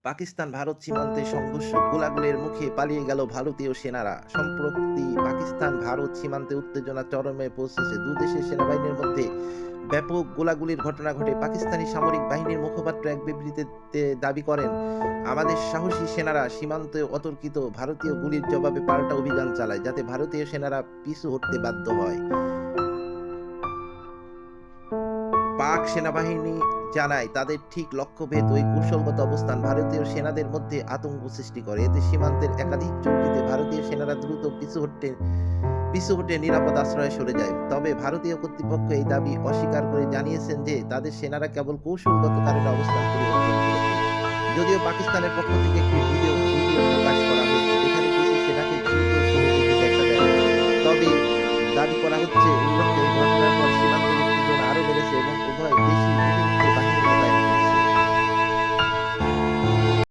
পাকিস্তান ভারত সীমান্তে সংঘর্ষ, গোলাগুলির মুখে পালিয়ে গেল ভারতীয় সেনারা। সম্প্রতি পাকিস্তান ভারত সীমান্তে উত্তেজনা চরমে পৌঁছেছে। দুদেশের সেনাবাহিনীর মধ্যে ব্যাপক গোলাগুলির ঘটনা ঘটে। পাকিস্তানি সামরিক বাহিনীর মুখপাত্র এক বিবৃতিতে দাবি করেন, আমাদের সাহসী সেনারা সীমান্তে অতর্কিত ভারতীয় গুলির জবাবে পাল্টা অভিযান চালায়, যাতে ভারতীয় সেনারা পিছু হটতে বাধ্য হয়। পাক সেনাবাহিনী জানায়, তাদের ঠিক লক্ষ্যভেদ ওই কৌশলগত অবস্থান ভারতীয় সেনাদের মধ্যে আতঙ্ক সৃষ্টি করে। এতে সীমান্তের একাধিক চৌকিতে ভারতীয় সেনারা দ্রুত পিছু হটে নিরাপদ আশ্রয়ে সরে যায়। তবে ভারতীয় কর্তৃপক্ষ এই দাবি অস্বীকার করে জানিয়েছেন যে তাদের সেনারা কেবল কৌশলগত কারণে অবস্থান পরিবর্তন করেছে। যদিও পাকিস্তানের পক্ষ থেকে একটি ভিডিও প্রকাশ